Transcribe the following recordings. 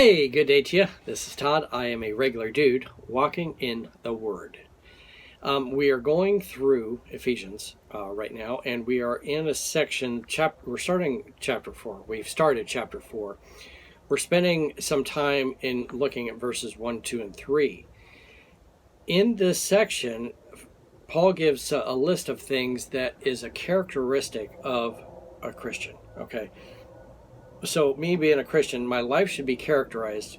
Hey, good day to you. This is Todd. I am a regular dude walking in the Word. We are going through Ephesians right now, and we are in a section. We're starting chapter 4. We've started chapter 4. We're spending some time in looking at verses 1, 2, and 3. In this section, Paul gives a list of things that is a characteristic of a Christian. Okay. So me being a Christian, my life should be characterized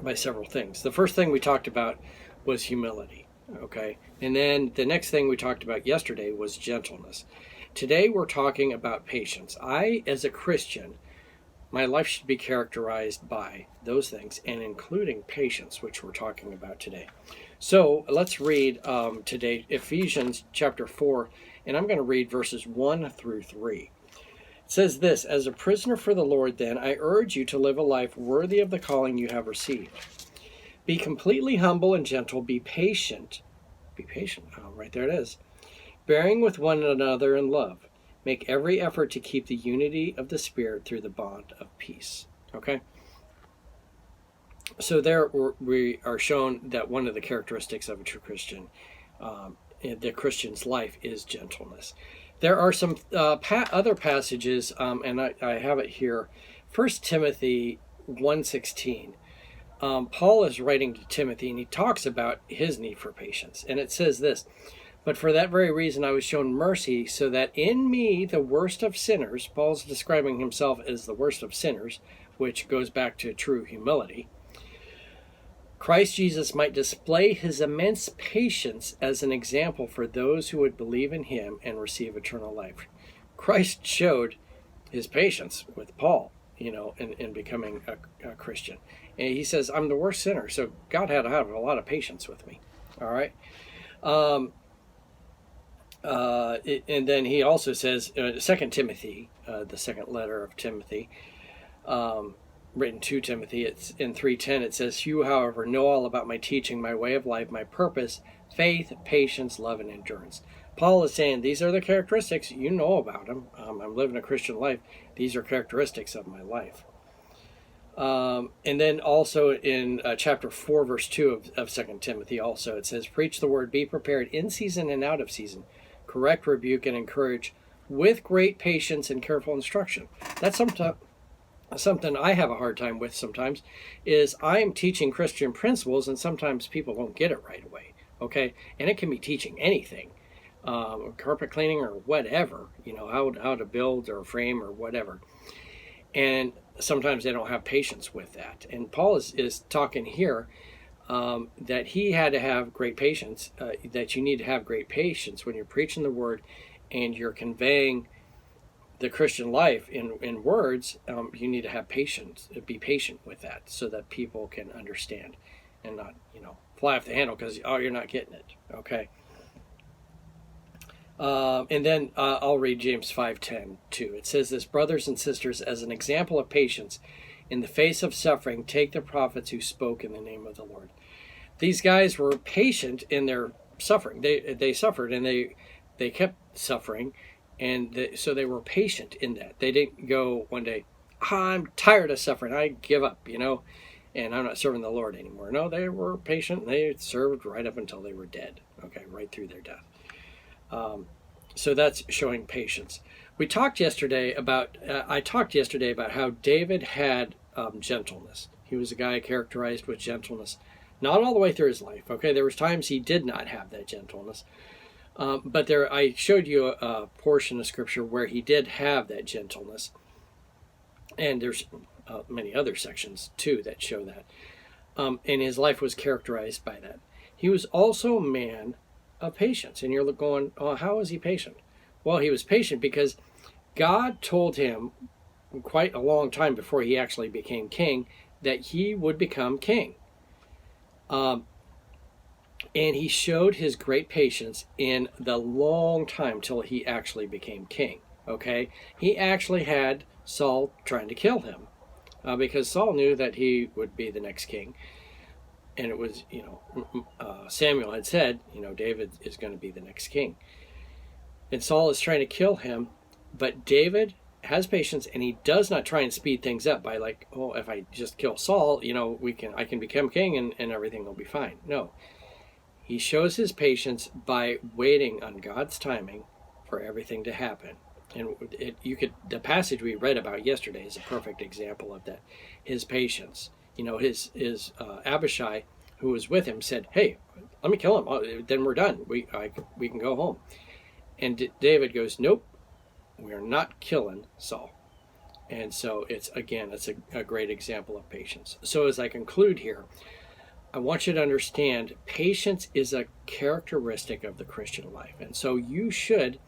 by several things. The first thing we talked about was humility, okay? And then the next thing we talked about yesterday was gentleness. Today we're talking about patience. As a Christian, my life should be characterized by those things, and including patience, which we're talking about today. So let's read today Ephesians chapter 4, and I'm going to read verses 1 through 3. It says this: "As a prisoner for the Lord, then, I urge you to live a life worthy of the calling you have received. Be completely humble and gentle. Be patient. Be patient. Oh, right there it is. Bearing with one another in love. Make every effort to keep the unity of the Spirit through the bond of peace." Okay? So there we are shown that one of the characteristics of a true Christian, the Christian's life, is gentleness. There are some other passages, and I have it here. 1 Timothy 1:16. Paul is writing to Timothy, and he talks about his need for patience. And it says this: "But for that very reason I was shown mercy, so that in me, the worst of sinners," Paul's describing himself as the worst of sinners, which goes back to true humility, "Christ Jesus might display his immense patience as an example for those who would believe in him and receive eternal life." Christ showed his patience with Paul, in becoming a Christian. And he says, I'm the worst sinner, so God had to have a lot of patience with me. All right? And then he also says, 2 Timothy, the second letter of Timothy, written to Timothy, it's in 3:10, it says, "You, however, know all about my teaching, my way of life, my purpose, faith, patience, love, and endurance." Paul is saying, these are the characteristics, you know about them. I'm living a Christian life. These are characteristics of my life. And then also in chapter 4, verse 2 of 2 Timothy also, it says, "Preach the word, be prepared in season and out of season. Correct, rebuke, and encourage with great patience and careful instruction." That's something I have a hard time with sometimes, is I'm teaching Christian principles, and sometimes people don't get it right away, okay? And it can be teaching anything, carpet cleaning or whatever, how to build or frame or whatever. And sometimes they don't have patience with that. And Paul is talking here that he had to have great patience, that you need to have great patience when you're preaching the word and you're conveying the Christian life in words. You need to have patience, be patient with that, so that people can understand and not, fly off the handle because, you're not getting it, okay? And then I'll read James 5:10 too. It says this: "Brothers and sisters, as an example of patience in the face of suffering, take the prophets who spoke in the name of the Lord." These guys were patient in their suffering. They suffered, and they kept suffering, and so they were patient in that. They didn't go one day, "I'm tired of suffering, I give up, and I'm not serving the Lord anymore." No, they were patient. They served right up until they were dead, okay, right through their death. So that's showing patience. I talked yesterday about how David had gentleness. He was a guy characterized with gentleness, not all the way through his life. Okay, there was times he did not have that gentleness, but I showed you a portion of scripture where he did have that gentleness, and there's many other sections too that show that. And his life was characterized by that. He was also a man of patience. And you're going, oh, how was he patient? Well, he was patient because God told him quite a long time before he actually became king that he would become king. And he showed his great patience in the long time till he actually became king. Okay? He actually had Saul trying to kill him because Saul knew that he would be the next king. And it was, Samuel had said, David is going to be the next king. And Saul is trying to kill him, but David has patience, and he does not try and speed things up by like, oh, if I just kill Saul, I can become king and everything will be fine. No. He shows his patience by waiting on God's timing for everything to happen. And the passage we read about yesterday is a perfect example of that. His patience. His Abishai, who was with him, said, "Hey, let me kill him. Oh, then we're done. We can go home." And David goes, "Nope, we are not killing Saul." And so it's a great example of patience. So as I conclude here, I want you to understand patience is a characteristic of the Christian life. And so you should,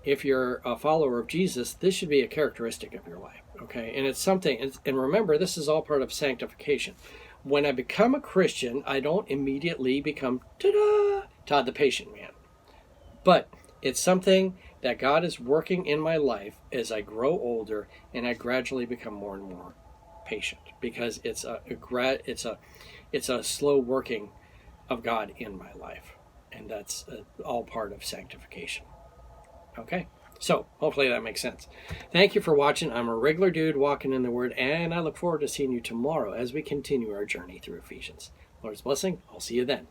if you're a follower of Jesus, this should be a characteristic of your life, okay? And it's something, and remember, this is all part of sanctification. When I become a Christian, I don't immediately become, Todd the patient man. But it's something that God is working in my life as I grow older and I gradually become more and more patient, because it's a slow working of God in my life, and that's all part of sanctification. Okay, so hopefully that makes sense. Thank you for watching. I'm a regular dude walking in the Word, and I look forward to seeing you tomorrow as we continue our journey through Ephesians. Lord's blessing. I'll see you then.